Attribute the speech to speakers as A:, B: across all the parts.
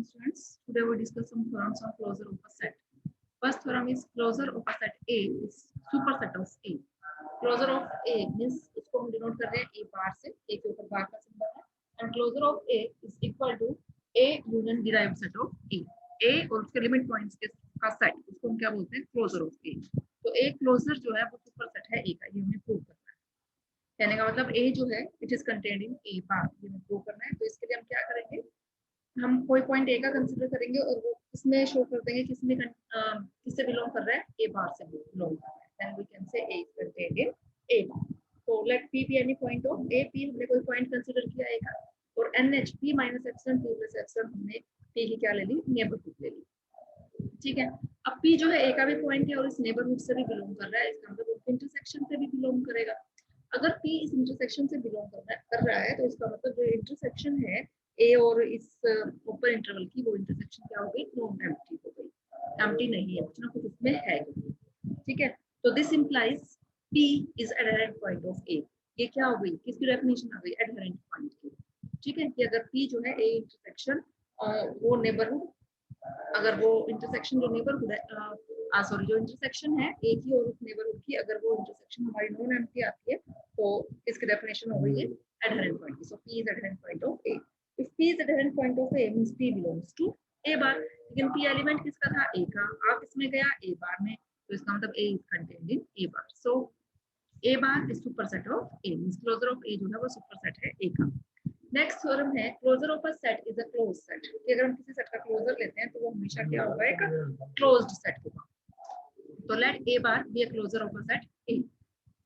A: morning, students. Today we discuss some theorems on closure of a set. First theorem is closure of a set A is superset of A. Closure of A means इसको हम denote कर रहे हैं A बार से, A के ऊपर बार का symbol है, and closure of A is equal to A union derived set of A. A और उसके लिमिट पॉइंट्स के का सेट, उसको हम क्या बोलते हैं? Closure of A. तो A क्लोजर जो है वो सुपरसेट है A का, ये हमें प्रूव करना है। कहने का मतलब A जो है it is contained in A बार, ये हमें प्रूव करना है। तो इसके लिए हम क्या करेंगे, हम कोई पॉइंट ए का कंसीडर करेंगे और वो इसमें शो कर देंगे किसमें किससे बिलोंग कर रहा है, ए बार से बिलोंग कर रहा है, then we can say A is contained in A bar. तो let P be any point of A, P हमने कोई पॉइंट कंसीडर किया ए का, और N H P minus epsilon P plus epsilon हमने पी की क्या ले ली, नेबरहुड ले ली। ठीक है, अब पी जो है ए का भी पॉइंट है और इस नेबरहुड से भी बिलोंग कर रहा है, इसका मतलब इंटरसेक्शन से भी बिलोंग करेगा। अगर पी इस इंटरसेक्शन से बिलोंग कर रहा है तो इसका मतलब जो इंटरसेक्शन है ए और इस ऊपर इंटरवल की, वो इंटरसेक्शन क्या हो गई, नॉन एम्प्टी हो गई, एम्प्टी नहीं है, कुछ ना कुछ इसमें है। ठीक है, तो this implies P is adherent point of A. ये क्या हो गई, किसकी डेफिनेशन आ गई, एडहेरेंट पॉइंट की। ठीक है, कि अगर पी जो है ए इंटरसेक्शन वो नेबरहुड, अगर वो इंटरसेक्शन जो नेबरहुड है सॉरी जो इंटरसेक्शन है ए की और उस नेबरहुड की, अगर वो इंटरसेक्शन हमारी नॉन एम्प्टी आती है तो इसकी डेफिनेशन हो गई है एडहेरेंट पॉइंट की। So P is adherent point of A. If P is adherent point of A means P belongs to A bar. लेकिन P एलिमेंट किसका था, A का। आप इसमें गया A बार में, तो इसका मतलब A is contained in A bar. So A bar is superset of A. Means closure of A जो है वो superset है A का। नेक्स्ट थ्योरम है closure of a set is a closed set. कि अगर हम किसी सेट का क्लोजर लेते हैं तो वो हमेशा क्या होगा, एक क्लोज्ड सेट होगा। तो let A bar be a closure of a set A.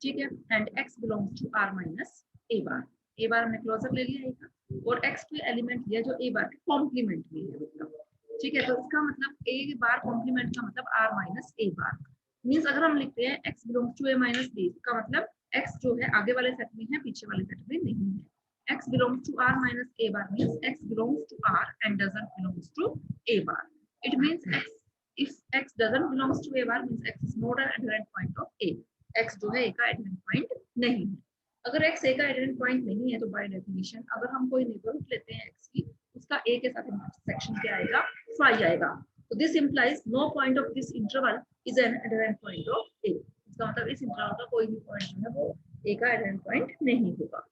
A: ठीक है, and X belongs to R minus A bar. A बार हमने क्लोजर ले लिया A का, और x के एलिमेंट लिया जो A बार के कॉम्प्लीमेंट में है, मतलब। ठीक है, तो इसका मतलब A बार कॉम्प्लीमेंट का मतलब R minus A bar. Means अगर हम लिखते हैं x belongs to A minus B, का मतलब x जो है आगे वाले सेट में है, पीछे वाले सेट में नहीं है। x belongs to R minus A bar means x belongs to R and doesn't belongs to A bar. It means x if x doesn't belongs to A bar means x is not an adherent point of A. x जो है A का adherent point नहीं है। अगर x A का adherent point नहीं है तो बाय डेफिनेशन अगर हम कोई नेबरहुड लेते हैं x की, उसका A के साथ इंटरसेक्शन क्या आएगा, फाई आएगा। तो this implies no point of this interval is an adherent point of A। इसका मतलब इस इंटरवल का कोई भी पॉइंट जो है वो A का एडहेरेंट पॉइंट नहीं होगा।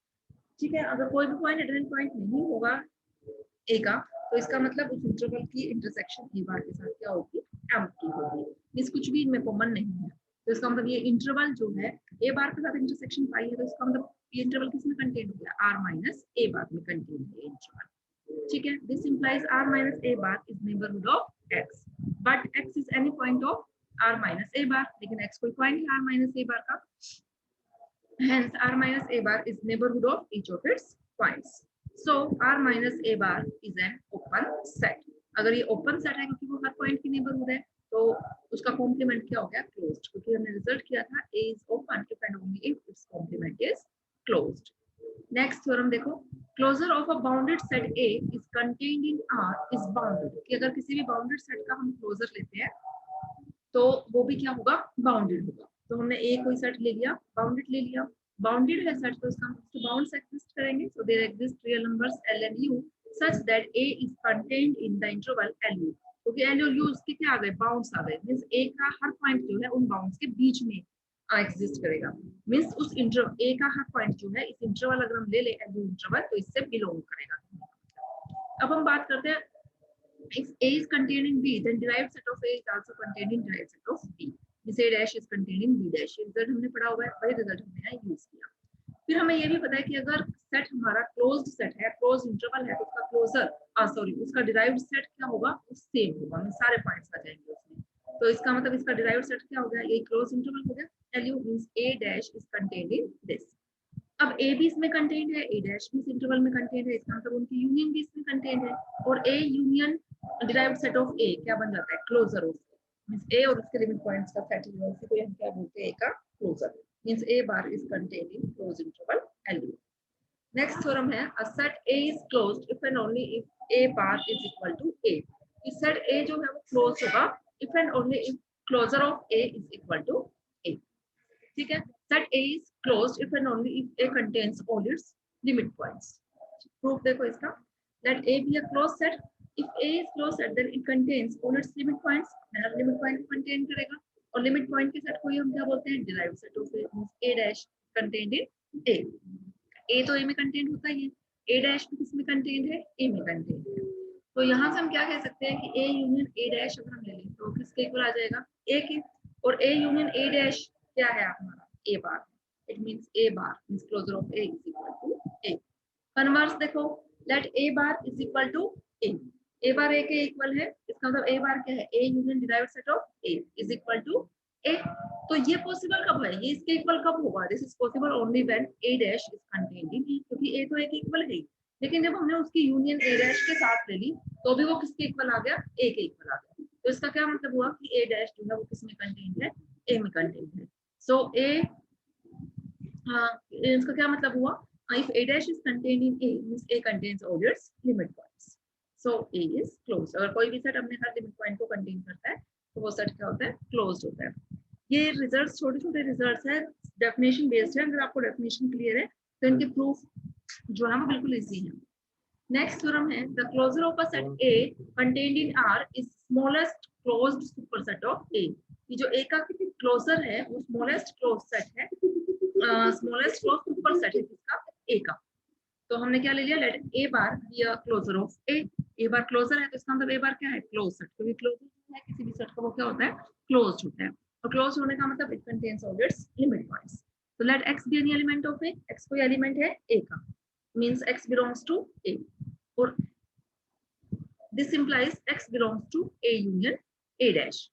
A: ठीक है, अगर कोई भी पॉइंट एडहेरेंट पॉइंट नहीं होगा A का, तो इसका मतलब उस इंटरवल की इंटरसेक्शन A बार के साथ क्या होगी, एम्प्टी होगी। इस कुछ भी इनमें कॉमन नहीं है। तो इसका मतलब ये इंटरवल जो है ए बार के साथ इंटरसेक्शन पाई है, तो इसका मतलब ये इंटरवल किस में कंटेन हो गया, आर माइनस ए बार में कंटेन है इंटरवल। ठीक है, this implies R minus A bar is neighbourhood of X, but X is any point of R minus A bar, लेकिन एक्स कोई पॉइंट है आर माइनस ए बार का, hence r minus a bar is neighborhood of each of its points. So r minus a bar is an open set. अगर ये open set है क्योंकि वो हर point की नेबरहुड है, तो उसका कॉम्प्लीमेंट क्या हो गया, क्लोज्ड, क्योंकि हमने रिजल्ट किया था a is open if and only if its complement is closed. Next theorem देखो, closure of a bounded set A is contained in R is bounded. कि अगर किसी भी बाउंडेड सेट का हम क्लोजर लेते हैं तो वो भी क्या होगा, बाउंडेड होगा। तो हमने ए कोई सेट ले लिया, बाउंडेड ले लिया, बाउंडेड है सेट, तो इसका मतलब बाउंड्स एग्जिस्ट करेंगे। So there exist real numbers L and U such that A is contained in the interval LU. क्योंकि L और U उसके क्या आ गए, बाउंड्स आ गए। मींस A का हर पॉइंट जो है उन बाउंड्स के बीच में एग्जिस्ट करेगा। मींस उस इंटरवल A का हर पॉइंट जो है, इस इंटरवल अगर हम ले ले LU इंटरवल, तो इससे बिलोंग करेगा। अब हम बात करते हैं if A is contained in B, then derived set of A is also contained in derived set of B. This A dash is contained in B dash. ये रिजल्ट हमने पढ़ा हुआ है, वही रिजल्ट हमने यहाँ यूज किया। फिर हमें ये भी पता है कि अगर सेट हमारा क्लोज्ड सेट है, क्लोज्ड इंटरवल है, तो उसका क्लोजर सॉरी उसका डिराइव्ड सेट क्या होगा, वो सेम होगा, सारे पॉइंट्स आ जाएंगे उसमें। तो इसका मतलब इसका डिराइव्ड सेट क्या हो गया, ये क्लोज्ड इंटरवल हो गया। LU means A dash is contained in this. अब ए भी इसमें कंटेंट है, ए डैश भी इस इंटरवल में कंटेंट है, इसका मतलब उनकी यूनियन भी इसमें कंटेंट है, और A union derived set of A क्या बन जाता है, क्लोजर ऑफ मींस ए और उसके लिमिट पॉइंट्स का सेट है, उसी को हम क्या बोलते हैं, ए का closure. Means A bar is contained in close interval LU। Next theorem है a set A is closed if and only if A bar is equal to A. इस सेट ए जो है वो क्लोज होगा if and only if closure of A is equal to A. ठीक है, set A is closed if and only if A contains all its limit points. Proof देखो इसका, let A be a closed set if A is close set then it contains all its limit points, हर limit point को contain करेगा। और limit point के set को ही हम क्या बोलते हैं, derived set of A dash contained in A. A तो ए में कंटेंट होता ही है, ए डैश भी किसमें कंटेंट है, ए में कंटेंट है। तो यहाँ से हम क्या कह सकते हैं कि ए यूनियन ए डैश अगर हम ले लें तो किसके इक्वल आ जाएगा, ए के। और ए यूनियन ए डैश क्या है हमारा, A bar. It means A bar means closure of A is equal to A. Converse देखो, let A bar is equal to A. A bar A के इक्वल है, इसका मतलब ए बार क्या है, A union derived set of A is equal to A. तो ये possible कब है, ये इसके इक्वल कब होगा, this is possible only when A dash is contained in E, क्योंकि ए तो ए के इक्वल है। लेकिन जब हमने उसकी यूनियन ए डैश के साथ ले ली तो भी वो किसके इक्वल आ गया, ए के इक्वल आ गया। तो इसका क्या मतलब हुआ कि ए डैश जो है वो किसमें कंटेन्ड है, ए में कंटेन्ड है। सो ए, इसका क्या मतलब हुआ, if a dash is contained in A means A contains all its limit points, so A is closed। अगर कोई भी सेट अपने हर लिमिट पॉइंट को कंटेन करता है तो वो सेट क्या होता है, क्लोज्ड होता है। ये रिजल्ट्स छोटे छोटे रिजल्ट्स है, डेफिनेशन बेस्ड है। अगर आपको डेफिनेशन क्लियर है तो इनके प्रूफ जो है वो बिल्कुल इजी है। नेक्स्ट थ्योरम है, the closure of a set A contained in R is smallest closed superset of A। ये जो A का क्लोजर है वो स्मॉलेस्ट क्लोज सेट है, स्मॉलेस्ट क्लोज सुपरसेट है किसका, A का। तो हमने क्या ले लिया, let A bar be a closure of A। A bar closure है तो इसका मतलब A बार क्या है, क्लोज सेट। क्योंकि क्लोजर है किसी भी सेट का वो क्या होता है, क्लोज्ड होता है। और क्लोज होने का मतलब it contains all its limit points. तो let X be any element of A, X कोई एलिमेंट है A का, means X belongs to A। और this implies X belongs to A union A dash.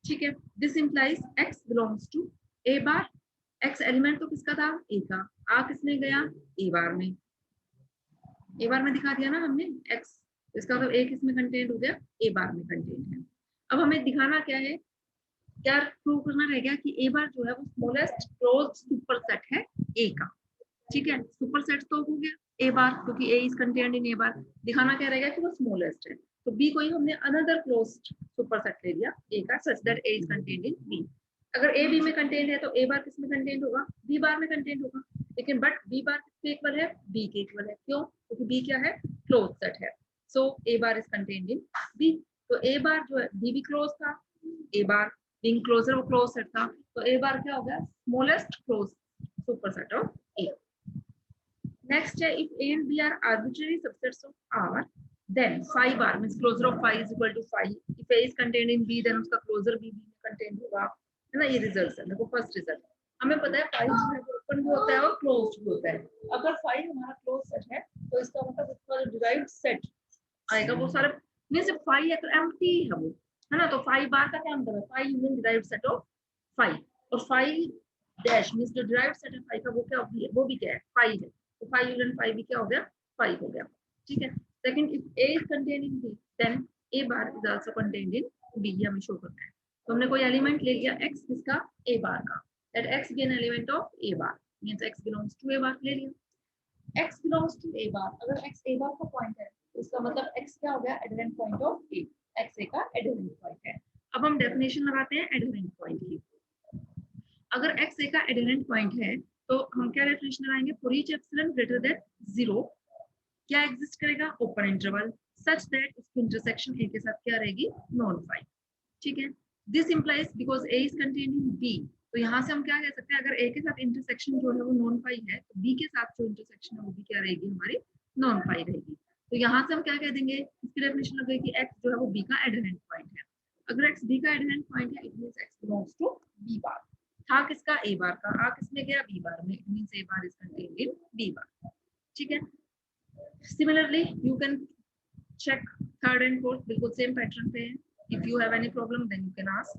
A: ठीक है, this implies X belongs to A bar. X element तो किसका था, A का, आ किसमें गया, A बार में। A बार में दिखा दिया ना हमने X, इसका मतलब A किसमें कंटेंट हो गया, A बार में कंटेंट है। अब हमें दिखाना क्या है, क्या प्रूव करना रह गया कि A बार जो है वो स्मॉलेस्ट क्लोज्ड सुपरसेट है A का। ठीक है, सुपरसेट तो हो गया A बार क्योंकि A is contained in A बार। दिखाना क्या रहेगा कि वो स्मॉलेस्ट है, तो B को ही हमने अनदर क्लोज्ड सुपरसेट ले लिया A का, such that A is contained in B। अगर A B में कंटेंट है तो A बार किसमें कंटेंट होगा, B बार में कंटेंट होगा। लेकिन बट B बार किसके इक्वल है, B के इक्वल है। क्यों, क्योंकि B क्या है, क्लोज सेट है। सो A bar is contained in B। तो A बार जो है B भी क्लोज था, A बार बीइंग क्लोजर वो क्लोज सेट था, तो A बार क्या हो गया, smallest close superset of A। Next है, if A and B are arbitrary subsets of R then phi bar means closure of phi is equal to phi। if A is contained in B then उसका closure B में content होगा, है ना। ये result है, देखो first result हमें पता है फाई जो है ओपन भी होता है और क्लोज्ड भी होता है। अगर फाई हमारा क्लोज सेट है तो इसका मतलब इसका जो डिराइव्ड सेट आएगा वो सारा में से फाई है तो एम्प्टी है वो, है ना। तो फाई बार का क्या मतलब है, phi union derived set of phi. और फाई डैश मींस जो डिराइव्ड सेट है फाई का वो क्या है, वो भी क्या है, फाई है। तो फाई यूनियन फाई भी क्या हो गया, फाई हो गया। ठीक है, second if A is contained in B then A bar is also contained in B, ये हमें शो करना है। तो हमने कोई एलिमेंट ले लिया X किसका, A बार का, that X be an element of A bar means X belongs to A bar ले लिया। X belongs to A bar, अगर X A bar का पॉइंट है तो इसका मतलब X क्या हो गया, adherent point of A। X A का एडहेरेंट पॉइंट है। अब हम डेफिनेशन लगाते हैं एडहेरेंट पॉइंट की। अगर X A का एडहेरेंट पॉइंट है तो हम क्या डेफिनेशन लगाएंगे, for each epsilon greater than 0 क्या एग्जिस्ट करेगा, ओपन इंटरवल सच दैट इसकी इंटरसेक्शन A के साथ क्या रहेगी, नॉन फाई। ठीक है, this implies because A is contained in B, तो यहाँ से हम क्या कह सकते हैं, अगर A के साथ इंटरसेक्शन जो है वो नॉन फाई है तो B के साथ जो इंटरसेक्शन है वो भी क्या रहेगी, हमारी नॉन फाई रहेगी। तो यहाँ से हम क्या कह देंगे, इसकी डेफिनेशन लगेगी कि X जो है वो B का एडहेरेंट पॉइंट है। अगर X B का एडहेरेंट पॉइंट है it means X belongs to B bar. था किसका, A बार का, आ किसमें गया, B बार में, it means A bar is contained in B बार। ठीक है, similarly you can check third and fourth, बिल्कुल सेम पैटर्न पे है। if you have any problem then you can ask।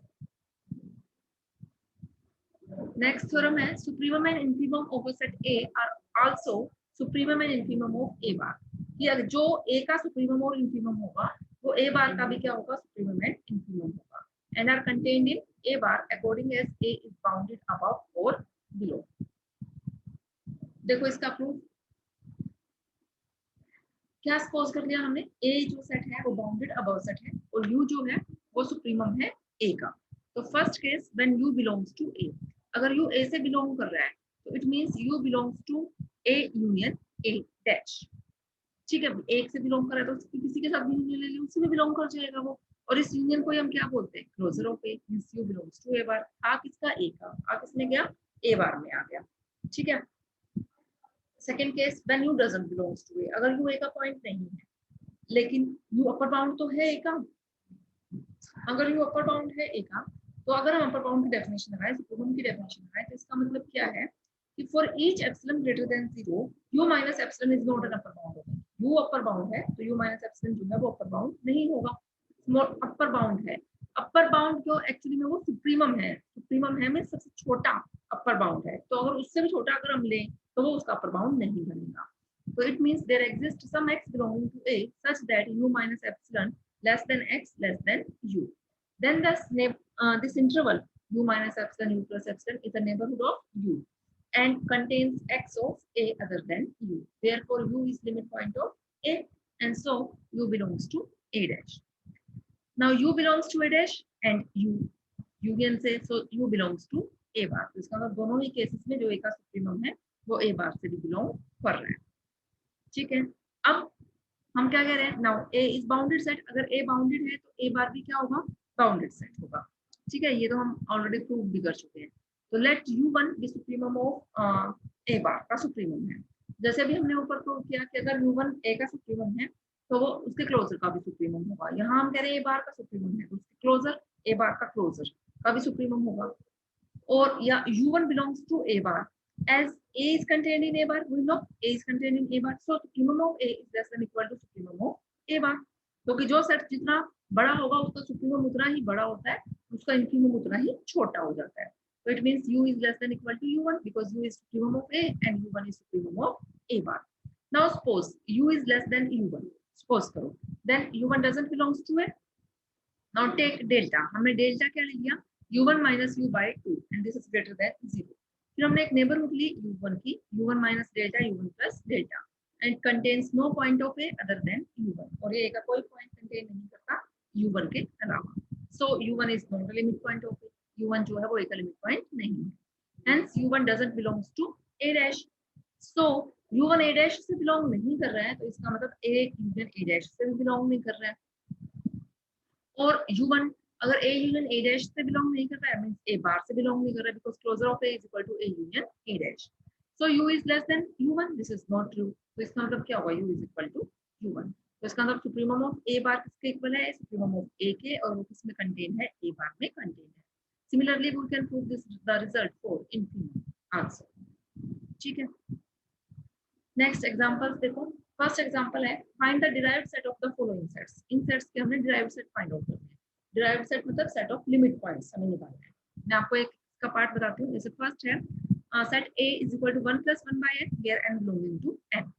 A: next theorem है, supremum and infimum of a set A are also supremum and infimum of A bar। कि जो A का supremum और infimum होगा वो A बार का भी क्या होगा, supremum and infimum होगा, and are contained in A bar according as A is bounded above or below। देखो इसका प्रूफ क्या सपोज कर लिया हमने, A जो सेट है वो बाउंडेड अबव सेट है और U जो है वो सुप्रीमम है A का। तो first case when U belongs to A, अगर U A से बिलोंग कर रहा है तो it means U belongs to A union A dash. ठीक है, एक से बिलोंग कर रहा है तो किसी के साथ भी यूनियन ले लिया उसी में बिलोंग कर जाएगा वो। और इस यूनियन को हम क्या बोलते हैं, closure of A, means U belongs to A bar. आ किसका, ए का, आ किसमें गया, ए बार में आ गया। ठीक है। Second case, when U doesn't belongs to A, अगर यू ए का पॉइंट नहीं है लेकिन यू अपर बाउंड तो है ए का। अगर यू अपर बाउंड है ए का, तो अगर हम अपर बाउंड की डेफिनेशन लगाएं, सुप्रीमम की डेफिनेशन लगाएं, तो इसका मतलब क्या है कि for each epsilon greater than 0 you minus epsilon is not an upper bound. You upper bound है तो यू माइनस एप्सिलॉन जो है वो अपर बाउंड नहीं होगा। अपर बाउंड है, अपर बाउंड क्यों, एक्चुअली में वो सुप्रीमम है। सुप्रीमम है में सबसे छोटा अपर बाउंड है, तो अगर उससे भी छोटा अगर हम लें तो वो उसका अपर बाउंड नहीं बनेगा। तो it means there exist some x belonging to a such that u minus epsilon less than x less than u. Then this interval u minus epsilon u plus epsilon is a neighborhood of u and contains x of a other than u. Therefore, u is limit point of a, and so u belongs to a dash. Now u belongs to a dash and u union से so u belongs to a bar. तो इसका मतलब दोनों ही cases में जो a का supremum है वो a बार से भी बिलोंग कर रहा है। ठीक है। अब हम क्या कह रहे हैं, now A is bounded set, अगर ए बाउंडेड है तो ए बार भी क्या होगा, बाउंडेड सेट होगा। ठीक है, ये तो हम ऑलरेडी प्रूव भी कर चुके हैं। तो let u1 be supremum of A bar का सुप्रीमम है। जैसे भी हमने ऊपर प्रूव किया कि अगर u1 ए का सुप्रीमम है तो वो उसके क्लोजर का भी सुप्रीमम होगा। यहाँ हम कह रहे हैं ए बार का सुप्रीमम है तो उसके क्लोजर, ए बार का क्लोजर का भी सुप्रीमम होगा। और या u1 belongs to a bar as a is contained in a bar, we know a is contained in a bar, so supremum of a is less than equal to supremum of a bar। क्योंकि जो set जितना बड़ा होगा उसका supremum उतना ही बड़ा होता है, उसका इंफीमम उतना ही छोटा हो जाता है। so it means u is less than equal to u1 because u is supremum of a and u1 is supremum of a bar। now suppose u is less than u1, suppose करो, then u1 doesn't belongs to a। now take delta, हमने delta क्या ले लिया, u1 minus u by 2 and this is greater than 0। फिर हमने एक neighbourhood ली u1 की, u1 minus delta u1 plus delta and contains no point of a other than u1, और ये का कोई पॉइंट कंटेन नहीं करता u1 के अलावा। so u1 is not a limit point of a, u1 जो है वो एक लिमिट पॉइंट नहीं है, hence u1 doesn't belongs to a dash। so u1 a dash से बिलोंग नहीं कर रहा है तो इसका मतलब a union a dash से भी बिलोंग नहीं कर रहा है। और u1 अगर a union a dash से बिलोंग नहीं कर रहा है मींस a बार से बिलोंग नहीं कर रहा है because closure of a is equal to a union a dash। so u is less than u1, this is not true। तो इसका मतलब क्या होगा, u is equal to u1। तो इसका मतलब सुप्रीमम ऑफ a बार किसके इक्वल है, सुप्रीमम ऑफ a के, और वो किसमें कंटेन है, a बार में कंटेन है। Similarly we can prove this the result for infinity answer. ठीक है। नेक्स्ट एग्जांपल्स देखो। फर्स्ट एग्जांपल है find the derived set of the following sets. इन सेट्स के हमने डिराइव्ड सेट फाइंड आउट करना है। डिराइव्ड सेट मतलब सेट ऑफ लिमिट पॉइंट्स हमें निकालना है। मैं आपको एक का पार्ट बताती हूँ। जैसे फर्स्ट है set a is equal to 1 plus 1 by n where n belonging to n।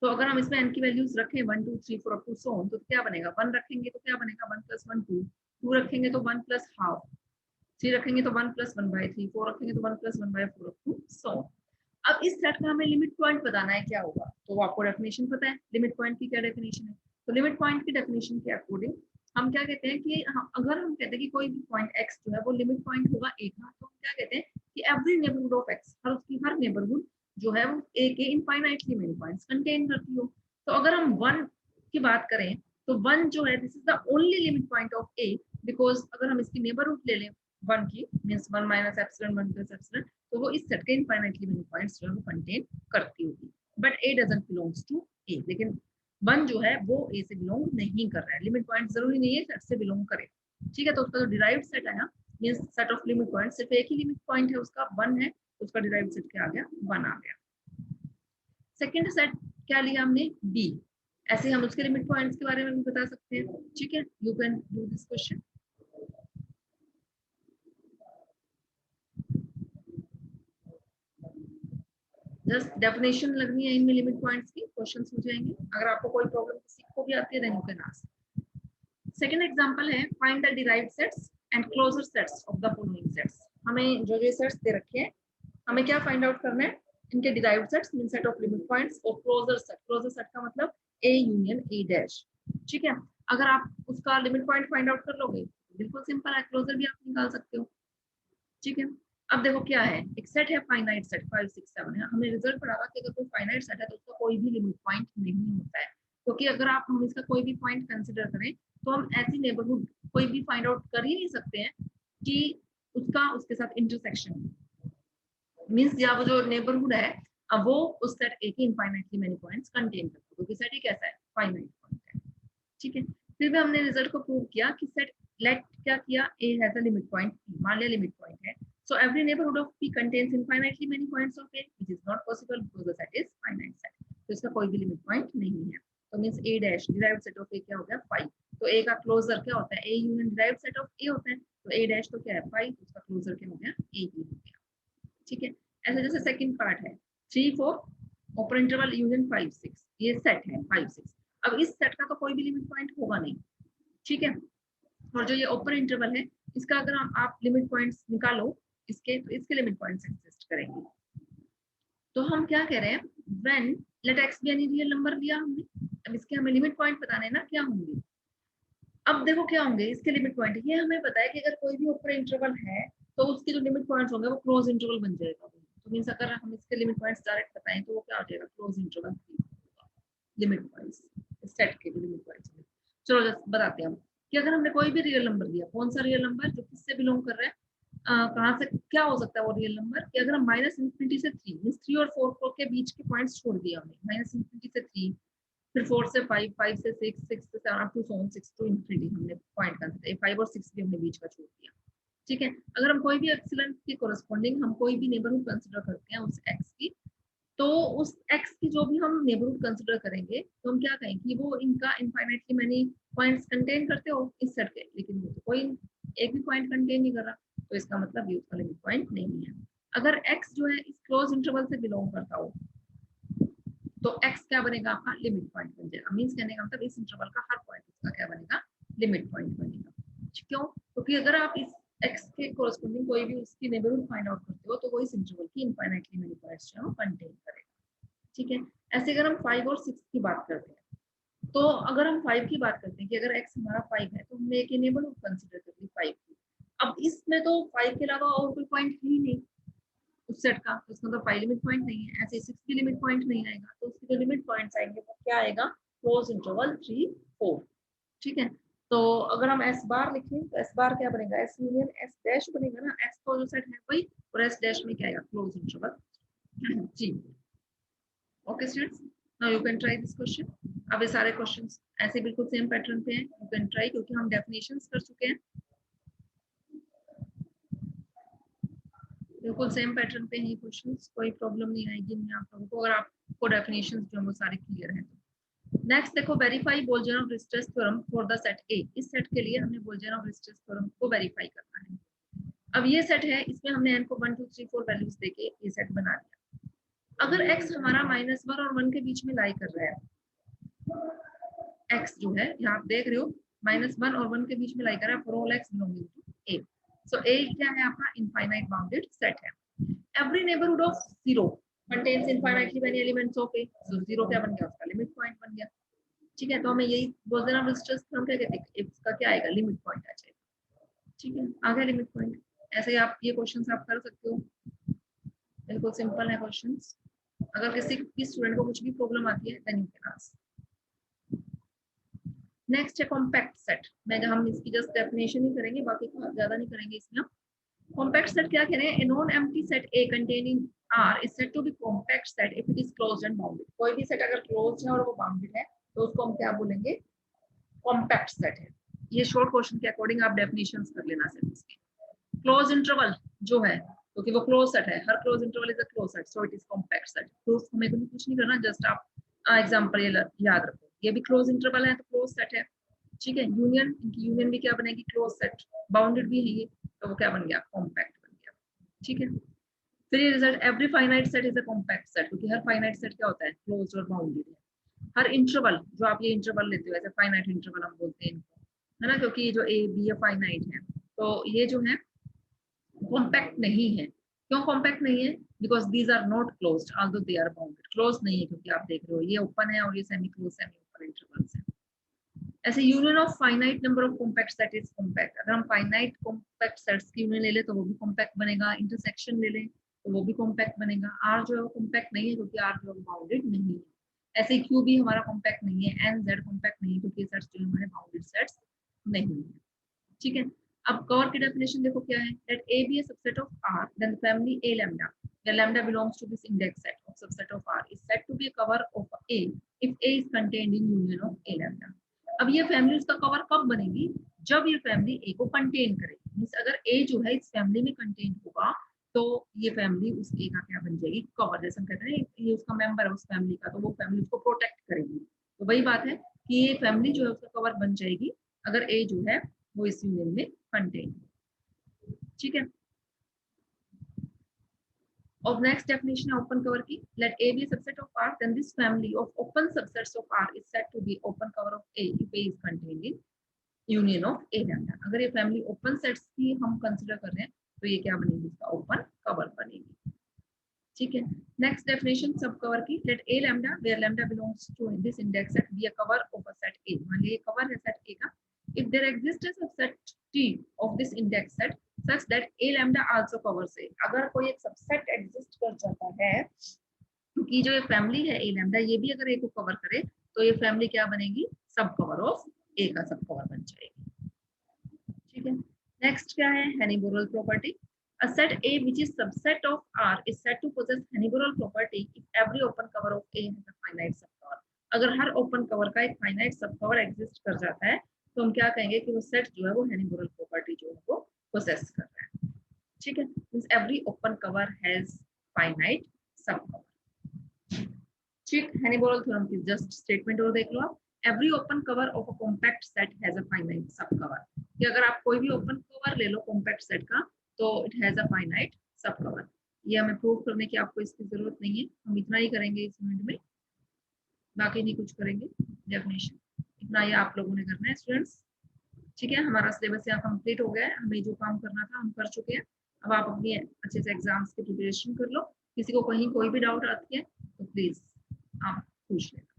A: तो अगर हम इसमें n की वैल्यूज रखें 1 2 3 4 अप टू सो ऑन, तो क्या बनेगा, 1 रखेंगे तो क्या बनेगा 1 plus 1 2, 2 रखेंगे तो 1 plus half, 3 रखेंगे तो 1 plus 1 by 3, 4 रखेंगे तो 1 plus 1 by 4 up to so on. अब इस सेट का हमें लिमिट पॉइंट बताना है क्या होगा, तो आपको डेफिनेशन पता है लिमिट पॉइंट की क्या डेफिनेशन है। तो लिमिट पॉइंट की डेफिनेशन के अकॉर्डिंग हम क्या कहते हैं कि अगर हम कहते हैं कि कोई भी पॉइंट x जो है वो लिमिट पॉइंट होगा a का, तो हम क्या कहते हैं कि एवरी नेबरहुड ऑफ x, हर उसकी हर नेबरहुड जो है वो a के इनफाइनाइटली मेनी पॉइंट्स कंटेन करती हो। तो अगर हम 1 की बात करें तो 1 जो है this is the only limit point of a, because अगर हम इसकी नेबरहुड ले लें 1 की means 1 minus epsilon 1 plus epsilon, तो वो इस सेट के इनफाइनाइटली मेनी पॉइंट्स जो है वो कंटेन करती होगी। But a doesn't belongs to a, लेकिन 1 जो है वो a से बिलोंग नहीं कर रहा है। लिमिट पॉइंट जरूरी नहीं है सेट से बिलोंग करे। ठीक है, तो उसका जो डिराइव्ड सेट आया means set of limit point, सिर्फ एक ही लिमिट पॉइंट है उसका 1 है, तो उसका डिराइव्ड सेट क्या आ गया, 1 आ गया। सेकंड सेट क्या लिया हमने, b। ऐसे हम उसके लिमिट पॉइंट्स के बारे में भी बता सकते हैं। ठीक है, you can do this question. Just definition लगनी है इनमें लिमिट पॉइंट्स की, क्वेश्चंस हो जाएंगे। अगर आपको कोई प्रॉब्लम किसी को भी आती है then you can ask. Second example है find the derived sets and closure sets of the following sets. हमें जो जो सेट्स दे रखे हैं हमें क्या फाइंड आउट करना है, इनके derived sets mean set of limit points और क्लोजर सेट। क्लोजर सेट का मतलब a यूनियन a डैश। ठीक है, अगर आप उसका लिमिट पॉइंट फाइंड आउट कर लोगे बिल्कुल सिंपल है, क्लोजर भी आप निकाल सकते हो। ठीक है, अब देखो क्या है, एक सेट है फाइनाइट सेट 5 6 7 है। हमने रिजल्ट पढ़ा था कि अगर कोई फाइनाइट सेट है तो उसका कोई भी लिमिट पॉइंट नहीं होता है। क्योंकि अगर आप हम इसका कोई भी पॉइंट कंसिडर करें तो हम ऐसी नेबरहुड कोई भी फाइंड आउट कर ही नहीं सकते हैं कि उसका उसके साथ इंटरसेक्शन मींस या वो जो नेबरहुड है अब वो उस सेट ए के इनफाइनाइटली मेनी पॉइंट्स कंटेन करता है, क्योंकि सेट ए कैसा है, फाइनाइट पॉइंट है। ठीक है, फिर भी हमने रिजल्ट को प्रूव किया कि सेट लेट क्या किया, A has a limit point P, मान लिया लिमिट पॉइंट है, so every neighbourhood of P contains infinitely many points of A which is not possible because the set is finite set. तो इसका कोई भी limit point नहीं है, तो means A dash derived set of A क्या हो गया 5। तो ए का क्लोजर क्या होता है, A union derived set of A होता है, तो ए डैश तो क्या है 5, तो उसका क्लोजर क्या हो गया ए ही हो गया। ठीक है, ऐसे जैसे सेकंड पार्ट है 3 4 ओपन इंटरवल यूनियन 5 6, ये सेट है 5 6। अब इस सेट का तो कोई भी लिमिट पॉइंट होगा नहीं। ठीक है, और जो ये ओपन इंटरवल है इसका अगर आप लिमिट पॉइंट्स निकालो इसके, तो इसके लिमिट पॉइंट्स एग्जिस्ट करेंगे। तो हम क्या कह रहे हैं, when let X be any real number लिया हमने, अब इसके हमें लिमिट पॉइंट बताने ना क्या होंगे। अब देखो क्या होंगे इसके लिमिट पॉइंट, ये हमें पता है कि अगर कोई भी ओपन इंटरवल है तो उसके जो लिमिट पॉइंट्स होंगे वो क्लोज इंटरवल बन जाएगा। तो मींस अगर हम इसके लिमिट पॉइंट्स डायरेक्ट बताएं तो वो क्या हो जाएगा, close interval limit points, set के लिमिट पॉइंट्स। चलो बताते हैं हम कि अगर हमने कोई भी रियल नंबर दिया, कौन सा रियल नंबर जो किससे बिलोंग कर रहा है, कहाँ से क्या हो सकता है वो रियल नंबर, कि अगर हम माइनस इंफिनिटी से 3 मींस 3 और 4 के बीच के पॉइंट्स छोड़ दिया हमने, माइनस इंफिनिटी से 3, फिर 4 से 5, 5 से 6, 6 से 7 अप टू 6 टू इंफिनिटी हमने पॉइंट कंसीडर, 5 और 6 भी हमने बीच का छोड़ दिया। ठीक है, अगर हम कोई भी एक्सीलेंट के कोरस्पॉन्डिंग हम कोई भी नेबरहुड कंसीडर करते हैं उस एक्स की, तो उस एक्स की जो भी हम नेबरहुड कंसीडर करेंगे तो हम क्या कहेंगे कि वो इनका इनफाइनाइटली मैनी पॉइंट्स कंटेन करते हो इस सेट के, लेकिन वो तो कोई एक भी पॉइंट कंटेन नहीं कर रहा, तो इसका मतलब ये उसका लिमिट पॉइंट नहीं है। अगर एक्स जो है इस क्लोज इंटरवल से बिलोंग करता हो तो x क्या बनेगा, आपका लिमिट पॉइंट बन जाएगा। मींस कहने का मतलब इस इंटरवल का हर पॉइंट उसका क्या बनेगा, लिमिट पॉइंट बनेगा। क्यों, क्योंकि अगर आप इस x के कोरस्पोंडिंग कोई भी उसकी नेबरहुड फाइंड आउट करते हो तो वो इस इंटरवल की इनफाइनाइटली मेनी पॉइंट्स जो है कंटेन करेगा। ठीक है, ऐसे अगर हम 5 और 6 की बात करते हैं, तो अगर हम 5 की बात करते हैं कि अगर x हमारा 5 है तो हमने एक नेबरहुड कंसीडर कर ली 5 की। अब इसमें तो 5 के अलावा और कोई पॉइंट ही नहीं उस सेट का, तो उसका तो 5 लिमिट पॉइंट नहीं है, ऐसे 6 की लिमिट पॉइंट नहीं आएगा, तो उसके जो लिमिट पॉइंट्स आएंगे वो क्या आएगा, क्लोज इंटरवल 3 4। ठीक है, तो अगर हम एस बार लिखें तो एस बार क्या बनेगा, एस यूनियन एस डैश बनेगा ना, एस तो जो सेट है वही, और एस डैश में क्या आएगा, क्लोज इंटरवल जी। Okay students, now you can try this question. अब ये सारे क्वेश्चंस ऐसे बिल्कुल सेम पैटर्न पे हैं, यू कैन ट्राई, क्योंकि हम डेफिनेशंस कर चुके हैं, बिल्कुल सेम पैटर्न पे है ये क्वेश्चंस, कोई प्रॉब्लम नहीं आएगी इनमें आप लोगों को, अगर आपको डेफिनेशंस जो है वो सारे क्लियर हैं तो। नेक्स्ट देखो, verify Bolzano Weierstrass theorem for the set A. इस सेट के लिए हमने बोल्जरनोव-रिस्टर्स थ्योरम को वेरीफाई करना है। अब ये सेट है, इसमें हमने n को 1 2 3 4 वैल्यूज देके ये सेट बना दिया। अगर x हमारा -1 और 1 के बीच में लाई कर रहा है, x जो है यहाँ आप देख रहे हो -1 और 1 के बीच में लाई कर रहा है for all x belonging to a, so a क्या है आपका, इनफाइनाइट बाउंडेड सेट है। Every neighbourhood of 0 contains infinitely many elements of a, so 0 क्या बन गया, उसका लिमिट पॉइंट बन गया। ठीक है, तो हमें यही बोल्जरनोव-रिस्टर्स थ्योरम क्या कहते हैं, इसका क्या आएगा, लिमिट पॉइंट आ जाएगा। ठीक है, आ गया लिमिट पॉइंट। ऐसे ही आप ये क्वेश्चंस आप कर सकते हो, बिल्कुल सिंपल है क्वेश्चंस। अगर किसी स्टूडेंट को कुछ भी प्रॉब्लम आती है then you can ask. Next है कॉम्पैक्ट सेट, मैं हम इसकी जस्ट डेफिनेशन ही करेंगे, बाकी को ज्यादा नहीं करेंगे इसमें। कॉम्पैक्ट सेट क्या कह रहे हैं, a non empty set A containing R is said to be compact set if it is closed and bounded। कोई भी सेट अगर क्लोज्ड है और वो बाउंडेड है तो उसको हम क्या बोलेंगे, कॉम्पैक्ट सेट है। ये शॉर्ट क्वेश्चन के अकॉर्डिंग आप डेफिनेशंस कर लेना सिर्फ इसके। क्लोज इंटरवल जो है, क्योंकि वो क्लोज सेट है, हर close interval is a close set, so it is compact set. Proof हमें कुछ नहीं करना, जस्ट आप एग्जांपल ये याद रखो, ये भी क्लोज इंटरवल है तो क्लोज सेट है। ठीक है, यूनियन, इनकी यूनियन भी क्या बनेगी, क्लोज सेट, बाउंडेड भी है ये, तो वो क्या बन गया, कॉम्पैक्ट बन गया। ठीक है, फिर ये result, every finite set is a compact set, क्योंकि हर फाइनाइट सेट क्या होता है, क्लोज्ड और बाउंडेड है। हर इंटरवल जो आप ये इंटरवल लेते हो, ऐसे फाइनाइट इंटरवल हम बोलते हैं इनको, है ना, क्योंकि ये जो ए बी फाइनाइट है, तो ये जो है कॉम्पैक्ट नहीं है। क्यों कॉम्पैक्ट नहीं है, because these are not closed although they are bounded. Close नहीं है क्योंकि आप देख रहे हो ये ओपन है और ये semi close semi open intervals है। ऐसे union of finite number of compact set is compact. अगर हम फाइनाइट कॉम्पैक्ट सेट्स की यूनियन ले ले तो वो भी कॉम्पैक्ट बनेगा, इंटरसेक्शन ले ले तो वो भी कॉम्पैक्ट बनेगा। आर जो है वो कॉम्पैक्ट नहीं है क्योंकि आर जो है बाउंडेड नहीं है। ऐसे क्यू भी हमारा कॉम्पैक्ट नहीं है, एन जेड कॉम्पैक्ट नहीं है, क्योंकि ये सेट्स जो हमारे बाउंडेड सेट्स नहीं है। ठीक है, अब कवर की डेफिनेशन देखो क्या है, let A be a subset of R then family A lambda where lambda belongs to this index set of subset of R is said to be a cover of A if A is contained in union of A lambda। अब ये family उसका cover कब बनेगी, जब ये family ए को contain करेगी, means अगर ए जो है इस फैमिली में कंटेन होगा तो ये फैमिली उस ए का क्या बन जाएगी, कवर। जैसे हम कहते हैं ये उसका मेंबर है उस फैमिली का, तो वो फैमिली उसको प्रोटेक्ट करेगी। तो वही बात है कि ये फैमिली जो है उसका कवर बन जाएगी अगर ए जो है वो इस यूनियन में कंटेन। ठीक है, of next definition है open cover की, let A be a subset of R then this family of open subsets of R is said to be open cover of A if A is contained in union of A lambda। अगर ये family open sets की हम consider कर रहे हैं तो ये क्या बनेगी, इसका ओपन कवर बनेगी। ठीक है, नेक्स्ट डेफिनेशन सब कवर की, late A lambda where lambda belongs to this index set be a cover of a set A। मान लीजिए कवर है सेट A का, if there exists a subset T of this index set such that A lambda also covers A। अगर कोई एक subset exist कर जाता है कि जो ये फैमिली है A lambda ये भी अगर A को कवर करे तो ये फैमिली क्या बनेगी, सब कवर ऑफ A का सब कवर बन जाएगी। ठीक है, नेक्स्ट क्या है, हेनिबोरल property. A set A which is subset of R is said to possess Haniboral property if every open cover of A has a finite subcover। अगर हर ओपन कवर का एक फाइनाइट सबकवर एग्जिस्ट कर जाता है तो हम क्या कहेंगे कि वो सेट जो है वो हेनिबोरल प्रॉपर्टी जो है वो पोसेस कर रहा है। ठीक है, means every open cover has finite subcover. ठीक, हेनिबोरल थ्योरम की जस्ट स्टेटमेंट और देख लो आप, every open cover of a compact set has a finite subcover. कि अगर आप कोई भी ओपन कवर ले लो कॉम्पैक्ट सेट का तो इट हैज अ फाइनाइट सबकवर। ये हमें प्रूव करने की आपको इसकी जरूरत नहीं है, हम इतना ही करेंगे इस यूनिट में, बाकी नहीं कुछ करेंगे। डेफिनेशन इतना ही आप लोगों ने करना है स्टूडेंट्स। ठीक है, हमारा सिलेबस यहाँ कंप्लीट हो गया है, हमें जो काम करना था हम कर चुके हैं। अब आप अपनी अच्छे से एग्जाम्स की प्रिपरेशन कर लो, किसी को कहीं कोई भी डाउट आती है तो प्लीज आप पूछ लेना।